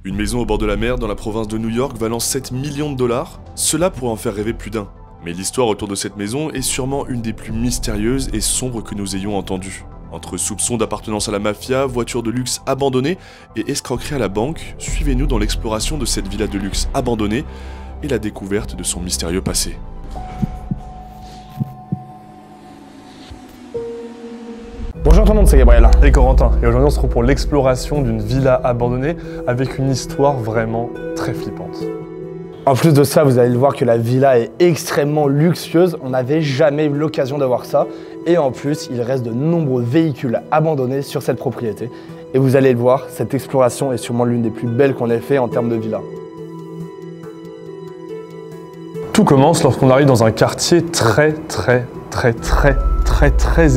Une maison au bord de la mer dans la province de New York valant 7 millions de dollars, cela pourrait en faire rêver plus d'un. Mais l'histoire autour de cette maison est sûrement une des plus mystérieuses et sombres que nous ayons entendues. Entre soupçons d'appartenance à la mafia, voitures de luxe abandonnées et escroquerie à la banque, suivez-nous dans l'exploration de cette villa de luxe abandonnée et la découverte de son mystérieux passé. Bonjour tout le monde, c'est Gabriel. Et Corentin, et aujourd'hui on se retrouve pour l'exploration d'une villa abandonnée avec une histoire vraiment très flippante. En plus de ça, vous allez le voir que la villa est extrêmement luxueuse, on n'avait jamais eu l'occasion de voir ça. Et en plus, il reste de nombreux véhicules abandonnés sur cette propriété. Et vous allez le voir, cette exploration est sûrement l'une des plus belles qu'on ait fait en termes de villa. Tout commence lorsqu'on arrive dans un quartier très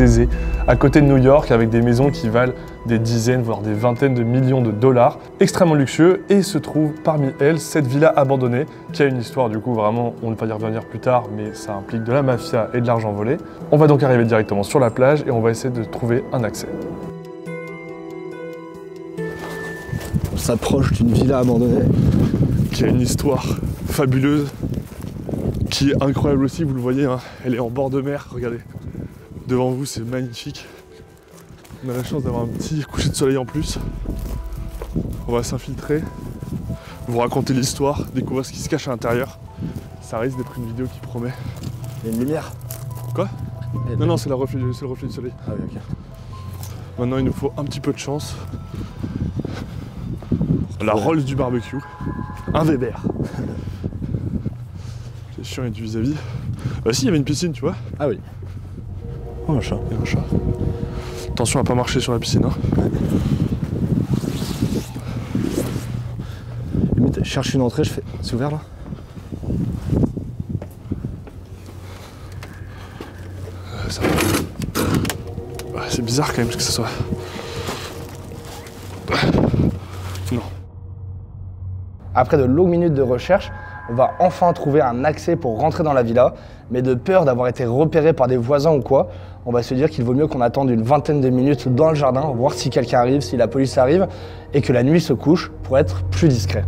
aisé, à côté de New York, avec des maisons qui valent des dizaines, voire des vingtaines de millions de dollars, extrêmement luxueux, et se trouve parmi elles cette villa abandonnée, qui a une histoire du coup vraiment, on va y revenir plus tard, mais ça implique de la mafia et de l'argent volé. On va donc arriver directement sur la plage et on va essayer de trouver un accès. On s'approche d'une villa abandonnée. Qui a une histoire fabuleuse, qui est incroyable aussi, vous le voyez, hein, elle est en bord de mer, regardez. Devant vous, c'est magnifique. On a la chance d'avoir un petit coucher de soleil en plus. On va s'infiltrer, vous raconter l'histoire, découvrir ce qui se cache à l'intérieur. Ça risque d'être une vidéo qui promet. Il y a une lumière. Quoi? Non, c'est le reflet du soleil. Ah oui, ok. Maintenant, il nous faut un petit peu de chance. La Rolls du barbecue. Un Weber. C'est chiant, il y a du vis-à-vis. Bah si, il y avait une piscine, tu vois. Ah oui. Oh, un chat. Il y a un chat. Attention à pas marcher sur la piscine. Hein. Limite, je cherche une entrée, je fais. C'est ouvert là? Ça... Ouais, c'est bizarre quand même que ça soit. Non. Après de longues minutes de recherche, on va enfin trouver un accès pour rentrer dans la villa, mais de peur d'avoir été repéré par des voisins ou quoi, on va se dire qu'il vaut mieux qu'on attende une vingtaine de minutes dans le jardin, voir si quelqu'un arrive, si la police arrive, et que la nuit se couche pour être plus discret.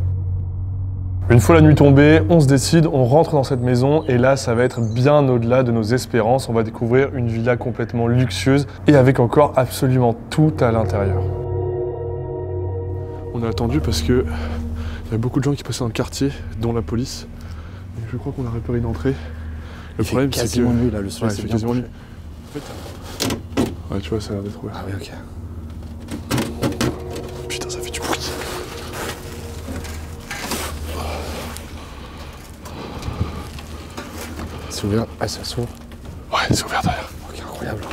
Une fois la nuit tombée, on se décide, on rentre dans cette maison, et là ça va être bien au-delà de nos espérances. On va découvrir une villa complètement luxueuse et avec encore absolument tout à l'intérieur. On a attendu parce que il y a beaucoup de gens qui passaient dans le quartier, dont la police. Donc je crois qu'on a repéré une entrée. Le problème, c'est que... quasiment nuit là, le soleil. Ouais, il fait quasiment nuit. Ouais, tu vois, ça a l'air d'être ouvert. Ah oui, ok. Putain, ça fait du bruit. C'est ouvert. Ah, ça s'ouvre. Ouais, c'est ouvert derrière. Ok, incroyable.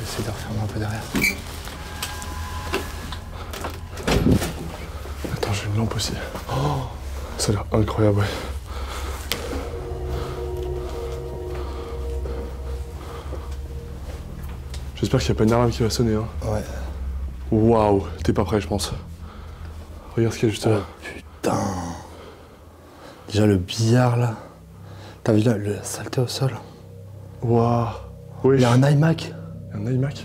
Essayer de refermer un peu derrière. Attends, j'ai une lampe aussi. Oh, ça a l'air incroyable, ouais. J'espère qu'il n'y a pas une alarme qui va sonner. Hein. Ouais. Waouh, t'es pas prêt, je pense. Regarde ce qu'il y a juste là. Putain. Déjà le billard là. T'as vu là, la saleté au sol? Waouh. Oui. Il y a un iMac. Un iMac.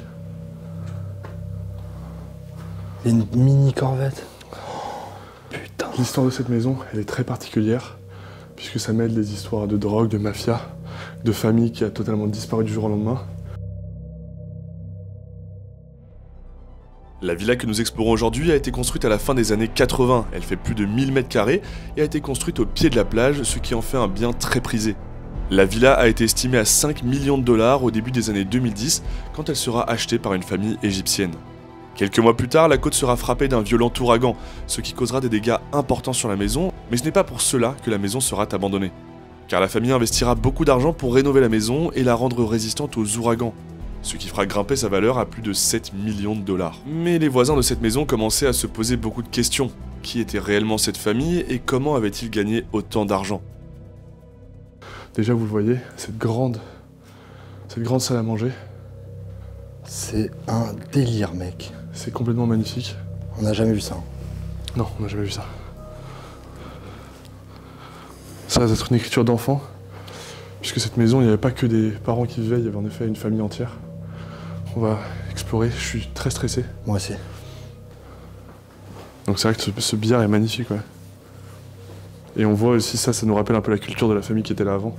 Il y a une mini corvette. Putain. L'histoire de cette maison, elle est très particulière, puisque ça mêle des histoires de drogue, de mafia, de famille qui a totalement disparu du jour au lendemain. La villa que nous explorons aujourd'hui a été construite à la fin des années 80. Elle fait plus de 1000 m² et a été construite au pied de la plage, ce qui en fait un bien très prisé. La villa a été estimée à 5 millions de dollars au début des années 2010, quand elle sera achetée par une famille égyptienne. Quelques mois plus tard, la côte sera frappée d'un violent ouragan, ce qui causera des dégâts importants sur la maison, mais ce n'est pas pour cela que la maison sera abandonnée. Car la famille investira beaucoup d'argent pour rénover la maison et la rendre résistante aux ouragans, ce qui fera grimper sa valeur à plus de 7 millions de dollars. Mais les voisins de cette maison commençaient à se poser beaucoup de questions. Qui était réellement cette famille et comment avait-il gagné autant d'argent? Déjà, vous le voyez, cette grande salle à manger. C'est un délire, mec. C'est complètement magnifique. On n'a jamais vu ça. Non, on n'a jamais vu ça. Ça va être une écriture d'enfant. Puisque cette maison, il n'y avait pas que des parents qui vivaient, il y avait en effet une famille entière. On va explorer, je suis très stressé. Moi aussi. Donc c'est vrai que ce billard est magnifique, ouais. Et on voit aussi ça nous rappelle un peu la culture de la famille qui était là avant.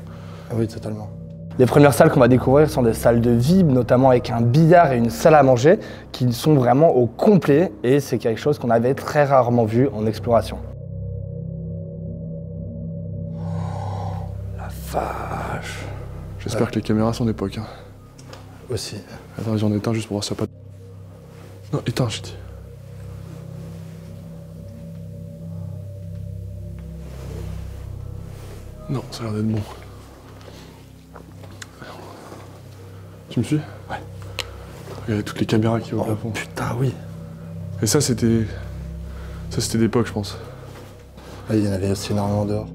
Ah oui, totalement. Les premières salles qu'on va découvrir sont des salles de vie, notamment avec un billard et une salle à manger, qui sont vraiment au complet, et c'est quelque chose qu'on avait très rarement vu en exploration. La vache. J'espère que les caméras sont d'époque. Hein. Aussi. Attends, j'en éteins juste pour voir ça pas... Non, éteins, je dis. Non, ça a l'air d'être bon. Tu me suis? Ouais. Regardez toutes les caméras qui vont au plafond. Putain, oui. Et ça, c'était... Ça, c'était d'époque, je pense. Ah, il y en avait aussi énormément dehors.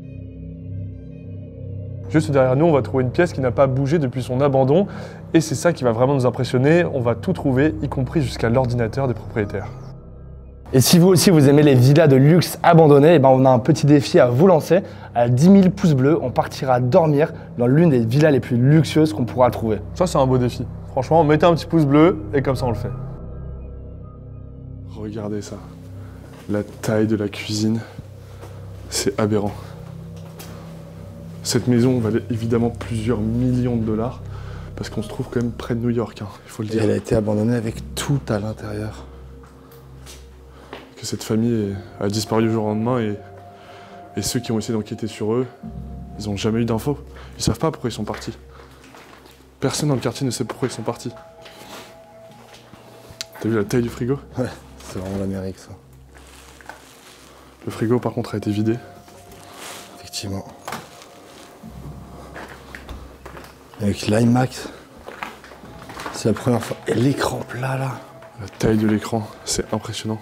Juste derrière nous, on va trouver une pièce qui n'a pas bougé depuis son abandon. Et c'est ça qui va vraiment nous impressionner. On va tout trouver, y compris jusqu'à l'ordinateur des propriétaires. Et si vous aussi vous aimez les villas de luxe abandonnées, eh ben on a un petit défi à vous lancer. À 10 000 pouces bleus, on partira dormir dans l'une des villas les plus luxueuses qu'on pourra trouver. Ça, c'est un beau défi. Franchement, mettez un petit pouce bleu et comme ça, on le fait. Regardez ça. La taille de la cuisine, c'est aberrant. Cette maison valait évidemment plusieurs millions de dollars parce qu'on se trouve quand même près de New York, hein, il faut le Et dire. elle a été abandonnée avec tout à l'intérieur. Que cette famille a disparu du jour au lendemain et ceux qui ont essayé d'enquêter sur eux, ils n'ont jamais eu d'infos. Ils savent pas pourquoi ils sont partis. Personne dans le quartier ne sait pourquoi ils sont partis. T'as vu la taille du frigo? Ouais, c'est vraiment l'Amérique ça. Le frigo par contre a été vidé. Effectivement. Avec l'IMAX, c'est la première fois. Et l'écran plat là. La taille de l'écran, c'est impressionnant.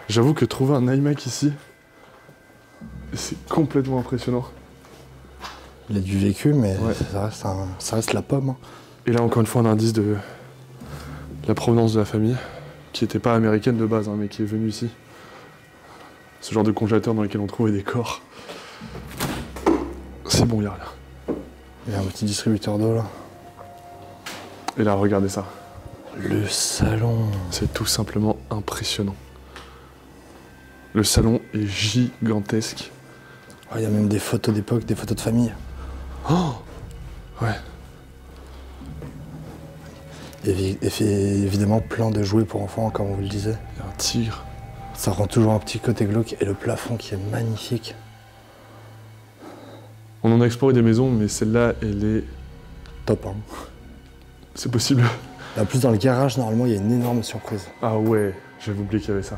J'avoue que trouver un iMac ici, c'est complètement impressionnant. Il a du vécu, mais Ouais. ça reste la pomme. Hein. Et là, encore une fois, un indice de la provenance de la famille, qui n'était pas américaine de base, hein, mais qui est venue ici. Ce genre de congélateur dans lequel on trouvait des corps. C'est bon, il y a rien. Il y a un petit distributeur d'eau là. Et là, regardez ça. Le salon. C'est tout simplement impressionnant. Le salon est gigantesque. Oh, il y a même des photos d'époque, des photos de famille. Oh ouais. Et évidemment plein de jouets pour enfants, comme on vous le disait. Il y a un tigre. Ça rend toujours un petit côté glauque et le plafond qui est magnifique. On en a exploré des maisons, mais celle-là, elle est... Top, hein. C'est possible. Et en plus, dans le garage, normalement, il y a une énorme surprise. Ah ouais, j'avais oublié qu'il y avait ça.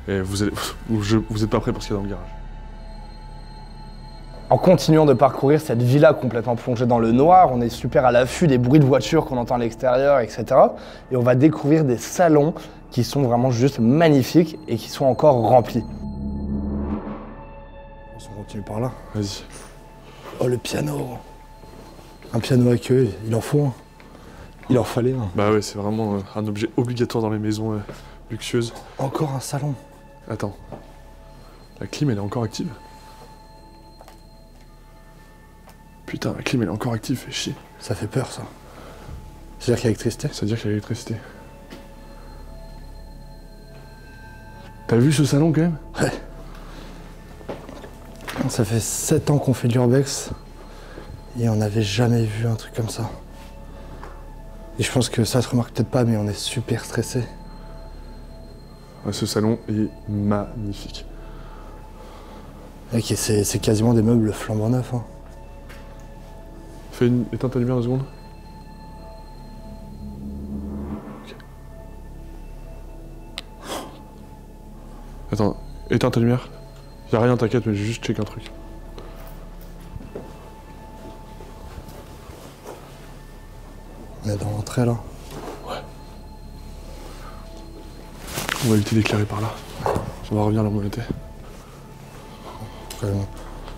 Et vous êtes pas prêts pour ce qu'il y a dans le garage. En continuant de parcourir cette villa complètement plongée dans le noir, on est super à l'affût des bruits de voitures qu'on entend à l'extérieur, etc. Et on va découvrir des salons qui sont vraiment juste magnifiques et qui sont encore remplis. On continue par là. Vas-y. Oh, le piano! Un piano à queue, il en faut un. Il en fallait un. Bah ouais, c'est vraiment un objet obligatoire dans les maisons luxueuses. Encore un salon. Attends. La clim, elle est encore active? Putain, la clim, elle est encore active, fait chier. Ça fait peur, ça. C'est-à-dire qu'il y a l'électricité? C'est-à-dire qu'il y a l'électricité. T'as vu ce salon, quand même? Ouais. Ça fait 7 ans qu'on fait de l'urbex et on n'avait jamais vu un truc comme ça. Et je pense que ça se remarque peut-être pas, mais on est super stressé. Ouais, ce salon est magnifique. Ok, c'est quasiment des meubles flambant neufs. Hein. Éteins ta lumière 2 secondes. Ok. Attends, éteins ta lumière. Y'a rien, t'inquiète, mais j'ai juste check un truc. On est dans l'entrée là. Ouais. On va éviter d'éclairer par là. On va revenir là où on était. On va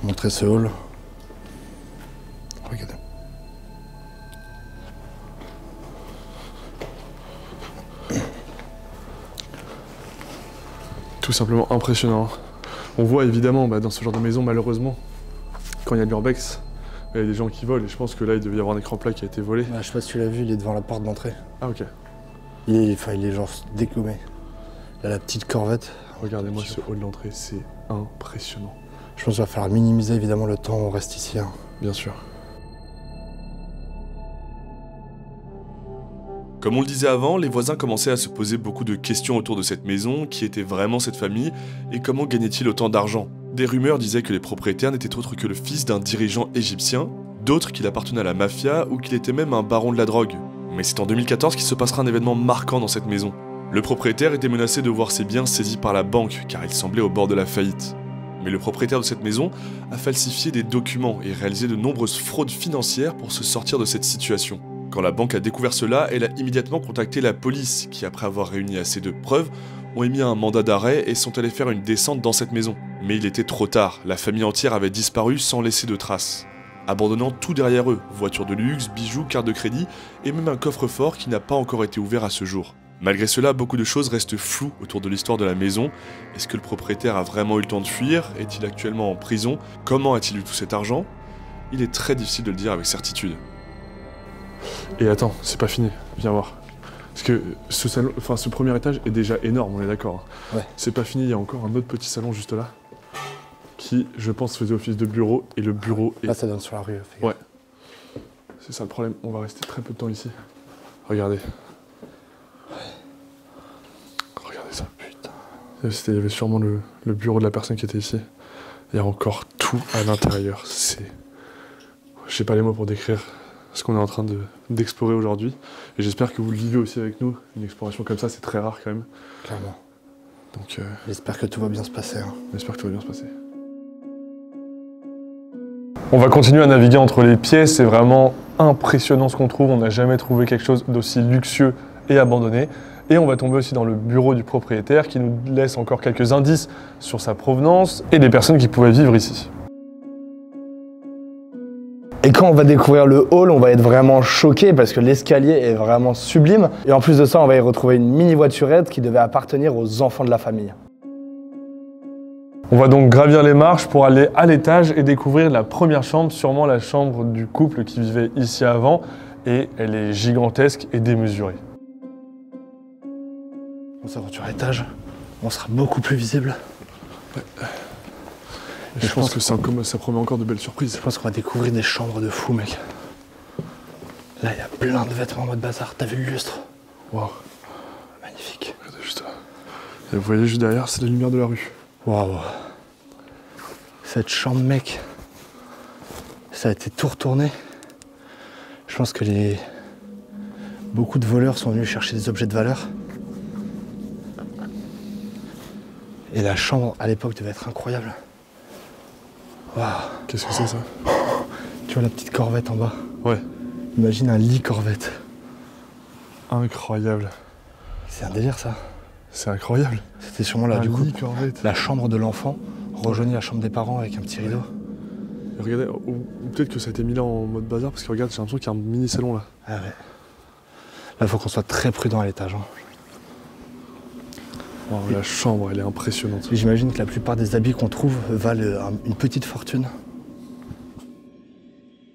montrer ce hall. Regardez. Tout simplement impressionnant. On voit évidemment dans ce genre de maison, malheureusement, quand il y a de l'urbex, Il y a des gens qui volent et je pense que là il devait y avoir un écran plat qui a été volé. Bah, je sais pas si tu l'as vu, il est devant la porte d'entrée. Ah ok. Il est genre dégommé. Il a la petite corvette. Regardez-moi ce hall d'entrée, c'est impressionnant. Je pense qu'il va falloir minimiser évidemment le temps où on reste ici. Hein. Bien sûr. Comme on le disait avant, les voisins commençaient à se poser beaucoup de questions autour de cette maison, qui était vraiment cette famille, et comment gagnait-il autant d'argent. Des rumeurs disaient que les propriétaires n'étaient autres que le fils d'un dirigeant égyptien, d'autres qu'il appartenait à la mafia ou qu'il était même un baron de la drogue. Mais c'est en 2014 qu'il se passera un événement marquant dans cette maison. Le propriétaire était menacé de voir ses biens saisis par la banque, car il semblait au bord de la faillite. Mais le propriétaire de cette maison a falsifié des documents et réalisé de nombreuses fraudes financières pour se sortir de cette situation. Quand la banque a découvert cela, elle a immédiatement contacté la police, qui après avoir réuni assez de preuves, ont émis un mandat d'arrêt et sont allés faire une descente dans cette maison. Mais il était trop tard, la famille entière avait disparu sans laisser de traces. Abandonnant tout derrière eux, voitures de luxe, bijoux, cartes de crédit et même un coffre-fort qui n'a pas encore été ouvert à ce jour. Malgré cela, beaucoup de choses restent floues autour de l'histoire de la maison. Est-ce que le propriétaire a vraiment eu le temps de fuir? Est-il actuellement en prison? Comment a-t-il eu tout cet argent? Il est très difficile de le dire avec certitude. Et attends, c'est pas fini, viens voir. Parce que ce salon, ce premier étage est déjà énorme, on est d'accord. Ouais. C'est pas fini, il y a encore un autre petit salon juste là, qui, je pense, faisait office de bureau, et le bureau est... Là, ça donne sur la rue. Ouais. C'est ça le problème, on va rester très peu de temps ici. Regardez. Regardez ça. Putain. Il y avait sûrement le bureau de la personne qui était ici. Il y a encore tout à l'intérieur. C'est... Je sais pas les mots pour décrire ce qu'on est en train d'explorer aujourd'hui. Et j'espère que vous le vivez aussi avec nous. Une exploration comme ça, c'est très rare quand même. Clairement. Donc, j'espère que tout va bien se passer. Hein. J'espère que tout va bien se passer. On va continuer à naviguer entre les pièces. C'est vraiment impressionnant ce qu'on trouve. On n'a jamais trouvé quelque chose d'aussi luxueux et abandonné. Et on va tomber aussi dans le bureau du propriétaire qui nous laisse encore quelques indices sur sa provenance et des personnes qui pouvaient vivre ici. Et quand on va découvrir le hall, on va être vraiment choqué parce que l'escalier est vraiment sublime. Et en plus de ça, on va y retrouver une mini voiturette qui devait appartenir aux enfants de la famille. On va donc gravir les marches pour aller à l'étage et découvrir la première chambre, sûrement la chambre du couple qui vivait ici avant. Et elle est gigantesque et démesurée. On s'aventure à l'étage, on sera beaucoup plus visible. Ouais. Et je pense que ça promet encore de belles surprises. Je pense qu'on va découvrir des chambres de fous, mec. Là, il y a plein de vêtements en mode bazar. T'as vu le lustre? Waouh. Magnifique. Regardez juste là. Et vous voyez juste derrière, c'est la lumière de la rue. Waouh. Cette chambre, mec, ça a été tout retourné. Je pense que beaucoup de voleurs sont venus chercher des objets de valeur. Et la chambre, à l'époque, devait être incroyable. Waouh. Qu'est-ce que c'est ça? Tu vois la petite corvette en bas? Ouais. Imagine un lit corvette. Incroyable. C'est un délire, ça. C'est incroyable. C'était sûrement là, du coup, corvette. la chambre de l'enfant, rejoignit la chambre des parents avec un petit rideau. Et regardez, ou peut-être que ça a été mis là en mode bazar, parce que regarde, j'ai l'impression qu'il y a un mini salon là. Ah ouais. Là, il faut qu'on soit très prudent à l'étage. Hein. Wow, la chambre, elle est impressionnante. J'imagine que la plupart des habits qu'on trouve valent une petite fortune.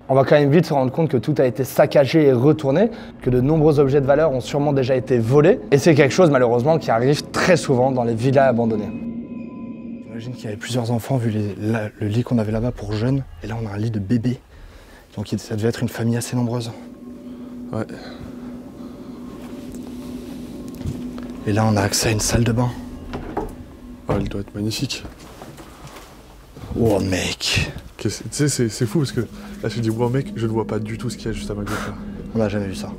On va quand même vite se rendre compte que tout a été saccagé et retourné, que de nombreux objets de valeur ont sûrement déjà été volés. Et c'est quelque chose malheureusement qui arrive très souvent dans les villas abandonnées. J'imagine qu'il y avait plusieurs enfants vu le lit qu'on avait là-bas pour jeunes. Et là on a un lit de bébé. Donc ça devait être une famille assez nombreuse. Ouais. Et là on a accès à une salle de bain. Oh, elle doit être magnifique. Oh mec. Tu sais, c'est fou parce que là je dis wow mec, je ne vois pas du tout ce qu'il y a juste à ma gauche là. On n'a jamais vu ça.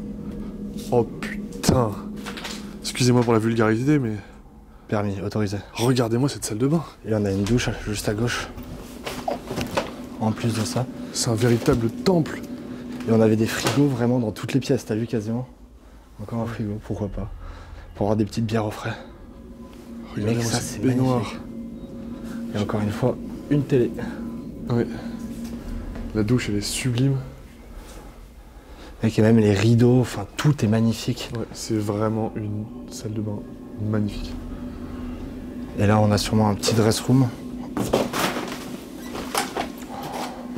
Oh putain. Excusez-moi pour la vulgarité mais... Permis, autorisé. Regardez-moi cette salle de bain. Et on a une douche juste à gauche. En plus de ça. C'est un véritable temple. Et on avait des frigos vraiment dans toutes les pièces, t'as vu quasiment? Encore un frigo, pourquoi pas. Pour avoir des petites bières au frais. Regardez-moi ça cette c'est baignoire. magnifique. Et encore une fois, une télé. Ouais. La douche elle est sublime. Avec même les rideaux, enfin tout est magnifique. Ouais, c'est vraiment une salle de bain magnifique. Et là on a sûrement un petit dress room.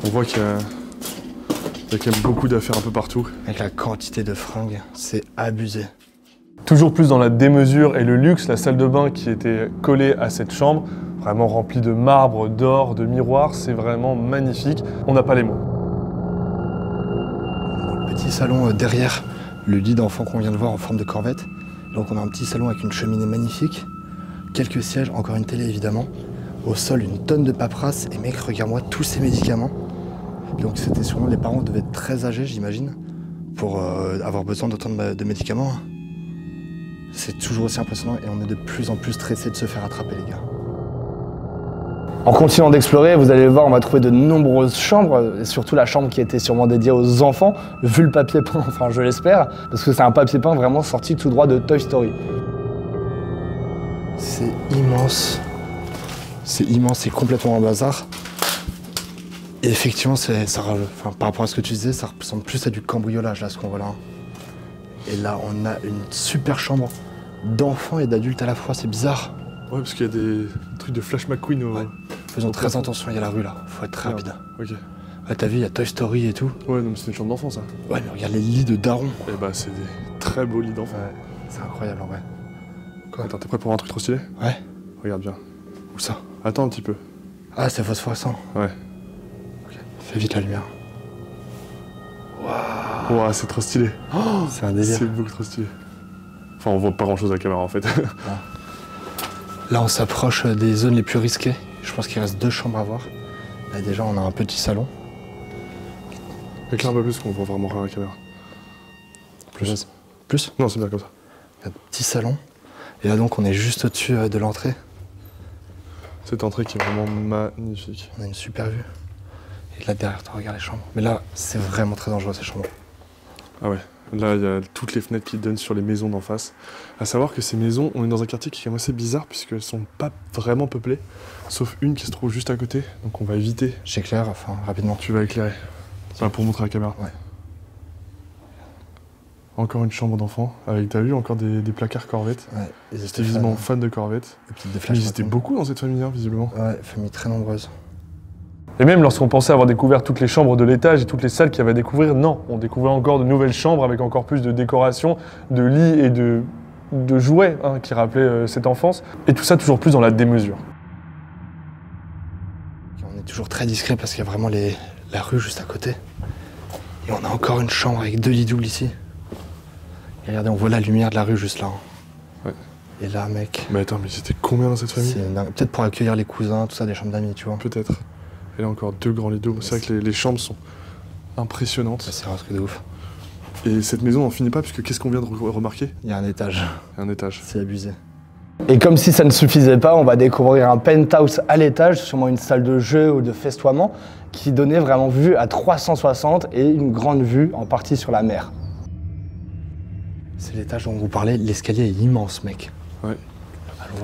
On voit qu'il y a Il y a quand même beaucoup d'affaires un peu partout. Avec la quantité de fringues, c'est abusé. Toujours plus dans la démesure et le luxe, la salle de bain qui était collée à cette chambre, vraiment remplie de marbre, d'or, de miroirs, c'est vraiment magnifique. On n'a pas les mots. Dans le petit salon derrière le lit d'enfant qu'on vient de voir en forme de corvette. Donc on a un petit salon avec une cheminée magnifique, quelques sièges, encore une télé évidemment. Au sol, une tonne de paperasse. Et mec, regarde-moi tous ces médicaments. Donc c'était sûrement, les parents devaient être très âgés, j'imagine, pour avoir besoin d'autant de médicaments. C'est toujours aussi impressionnant et on est de plus en plus stressé de se faire attraper, les gars. En continuant d'explorer, vous allez le voir, on va trouver de nombreuses chambres, et surtout la chambre qui était sûrement dédiée aux enfants, vu le papier peint, enfin je l'espère, parce que c'est un papier peint vraiment sorti tout droit de Toy Story. C'est immense. C'est immense, c'est complètement un bazar. Et effectivement, par rapport à ce que tu disais, ça ressemble plus à du cambriolage, là, ce qu'on voit là. Et là, on a une super chambre d'enfants et d'adultes à la fois, c'est bizarre. Ouais, parce qu'il y a des trucs de Flash McQueen au... Ouais. Faisons très attention, il y a la rue là, faut être très rapide. Ok. Ouais, t'as vu, il y a Toy Story et tout. Ouais, non, mais c'est une chambre d'enfant, ça. Ouais, mais regarde les lits de darons. Et bah, c'est des très beaux lits d'enfants. Ouais, c'est incroyable en vrai. Quoi? Attends, t'es prêt pour un truc trop stylé? Ouais. Regarde bien. Où ça? Attends un petit peu. Ah, c'est phosphorescent. Ouais. Ok, fais vite la lumière. Waouh. Ouah, c'est trop stylé. Oh, c'est un délire. C'est beaucoup trop stylé. Enfin, on voit pas grand chose à la caméra en fait. Là, on s'approche des zones les plus risquées. Je pense qu'il reste 2 chambres à voir. Là, déjà, on a un petit salon. Éclaire un peu plus qu'on voit vraiment rien à la caméra. Plus? Plus? Non, c'est bien comme ça. Il y a un petit salon. Et là, donc, on est juste au-dessus de l'entrée. Cette entrée qui est vraiment magnifique. On a une super vue. Et là, derrière, tu regardes les chambres. Mais là, c'est vraiment très dangereux, ces chambres. Ah ouais. Là, il y a toutes les fenêtres qui donnent sur les maisons d'en face. À savoir que ces maisons, on est dans un quartier qui est quand même assez bizarre puisqu'elles sont pas vraiment peuplées, sauf une qui se trouve juste à côté. Donc on va éviter. J'éclaire, enfin, rapidement. Tu vas éclairer. Enfin, pour montrer à la caméra. Ouais. Encore une chambre d'enfant avec, t'as vu, encore des placards Corvette. Ouais. Ils étaient visiblement fans de Corvette. Mais ils étaient beaucoup dans cette famille, hein, visiblement. Ouais, famille très nombreuse. Et même lorsqu'on pensait avoir découvert toutes les chambres de l'étage et toutes les salles qu'il y avait à découvrir, non, on découvrait encore de nouvelles chambres avec encore plus de décorations, de lits et de jouets hein, qui rappelaient cette enfance. Et tout ça toujours plus dans la démesure. On est toujours très discret parce qu'il y a vraiment la rue juste à côté. Et on a encore une chambre avec 2 lits doubles ici. Et regardez, on voit la lumière de la rue juste là. Ouais. Et là, mec... Mais attends, mais c'était combien dans cette famille? Peut-être pour accueillir les cousins, tout ça, des chambres d'amis, tu vois. Peut-être. Et là encore 2 grands lits doubles. C'est vrai que les chambres sont impressionnantes. C'est un truc de ouf. Et cette maison n'en finit pas, puisque qu'est-ce qu'on vient de remarquer? Il y a un étage. Un étage. C'est abusé. Et comme si ça ne suffisait pas, on va découvrir un penthouse à l'étage, sûrement une salle de jeu ou de festoiement, qui donnait vraiment vue à 360 et une grande vue en partie sur la mer. C'est l'étage dont on vous parlait, l'escalier est immense, mec. Ouais.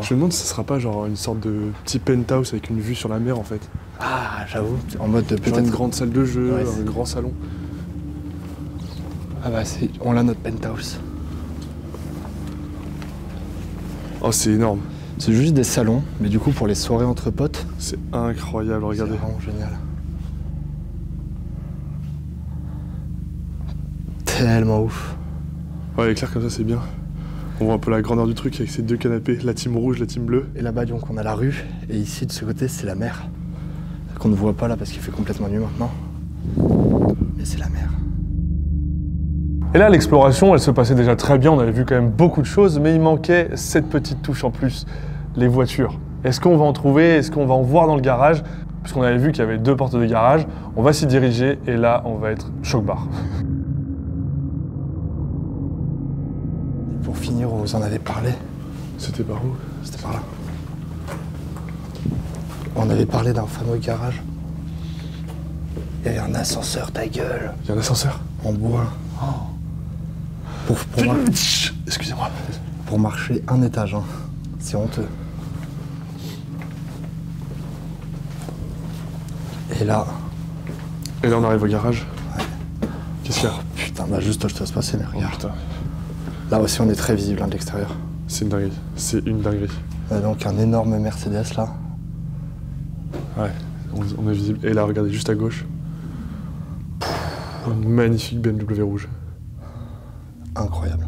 Je me demande si ce sera pas genre une sorte de petit penthouse avec une vue sur la mer en fait. Ah, j'avoue, en mode peut-être une grande salle de jeu, ouais, un grand salon. Ah bah on a notre penthouse. Oh, c'est énorme. C'est juste des salons, mais du coup pour les soirées entre potes. C'est incroyable, regardez. C'est vraiment génial. Tellement ouf. Ouais, éclair comme ça, c'est bien. On voit un peu la grandeur du truc avec ces 2 canapés, la team rouge, la team bleue. Et là-bas, donc, on a la rue, et ici, de ce côté, c'est la mer. Qu'on ne voit pas là parce qu'il fait complètement nuit maintenant. Mais c'est la mer. Et là, l'exploration, elle se passait déjà très bien, on avait vu quand même beaucoup de choses, mais il manquait cette petite touche en plus, les voitures. Est-ce qu'on va en trouver? Est-ce qu'on va en voir dans le garage? Puisqu'on avait vu qu'il y avait 2 portes de garage, on va s'y diriger, et là, on va être choc-barre. Pour finir, on vous en avait parlé. C'était par où? C'était par là. On avait parlé d'un fameux garage. Il y avait un ascenseur, ta gueule. Il y a un ascenseur? En bois. Oh. Excusez-moi. Pour marcher un étage, hein. C'est honteux. Et là... Et là, on arrive au garage. Ouais. Qu'est-ce qu'il y a? Oh, putain, bah juste, je te laisse passer, mais regarde. Oh, putain. Là aussi, on est très visible hein, de l'extérieur. C'est une dinguerie. C'est une dinguerie. On a donc un énorme Mercedes là. Ouais, on est visible. Et là, regardez juste à gauche. Une magnifique BMW rouge. Incroyable.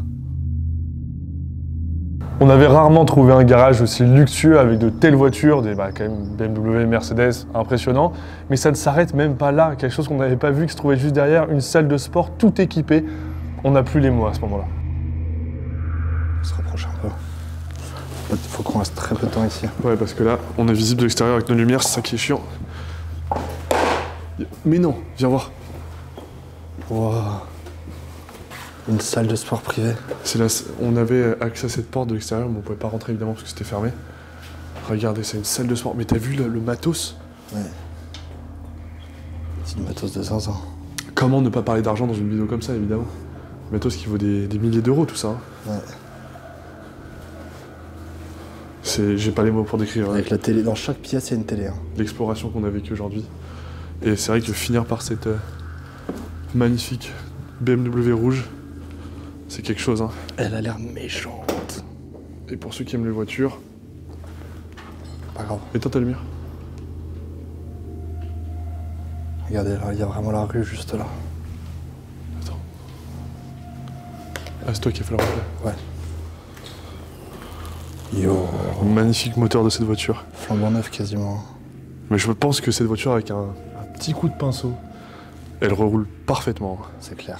On avait rarement trouvé un garage aussi luxueux avec de telles voitures, des quand même BMW, Mercedes, impressionnant. Mais ça ne s'arrête même pas là, quelque chose qu'on n'avait pas vu, qui se trouvait juste derrière, une salle de sport tout équipée. On n'a plus les mots à ce moment-là. On se rapproche un peu. Il faut qu'on reste très peu de temps ici. Ouais, parce que là, on est visible de l'extérieur avec nos lumières, c'est ça qui est chiant. Mais non, viens voir. Wow. Une salle de sport privée. On avait accès à cette porte de l'extérieur, mais on pouvait pas rentrer évidemment parce que c'était fermé. Regardez, c'est une salle de sport. Mais t'as vu le matos? Ouais. C'est du matos de 5 ans. Comment ne pas parler d'argent dans une vidéo comme ça, évidemment? Le matos qui vaut des milliers d'euros, tout ça. Hein. Ouais. J'ai pas les mots pour décrire. Avec la télé, dans chaque pièce, il y a une télé. Hein. L'exploration qu'on a vécue aujourd'hui. Et c'est vrai que finir par cette magnifique BMW rouge, c'est quelque chose. Hein. Elle a l'air méchante. Et pour ceux qui aiment les voitures... Pas grave. Éteins ta lumière. Regardez, là, il y a vraiment la rue juste là. Attends. Ah, c'est toi qui as fait le reflet. Ouais. Yo. Magnifique moteur de cette voiture. Flambant neuf quasiment. Mais je pense que cette voiture, avec un petit coup de pinceau, elle roule parfaitement. C'est clair.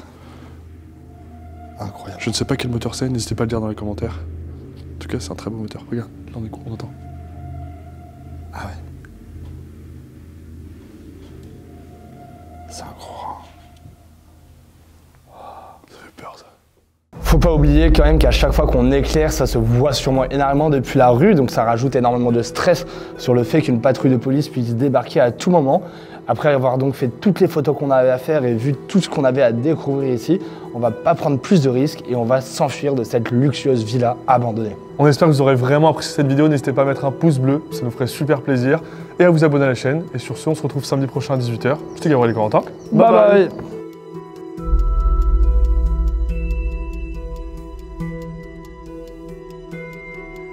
Incroyable. Je ne sais pas quel moteur c'est, n'hésitez pas à le dire dans les commentaires. En tout cas, c'est un très beau moteur. Regarde, là on entend. Ah ouais. C'est un gros rat. Ça fait peur ça. Faut pas oublier quand même qu'à chaque fois qu'on éclaire, ça se voit sûrement énormément depuis la rue, donc ça rajoute énormément de stress sur le fait qu'une patrouille de police puisse débarquer à tout moment. Après avoir donc fait toutes les photos qu'on avait à faire et vu tout ce qu'on avait à découvrir ici, on va pas prendre plus de risques et on va s'enfuir de cette luxueuse villa abandonnée. On espère que vous aurez vraiment apprécié cette vidéo, n'hésitez pas à mettre un pouce bleu, ça nous ferait super plaisir, et à vous abonner à la chaîne. Et sur ce, on se retrouve samedi prochain à 18 h. C'était Gabriel et Corentin. Bye bye.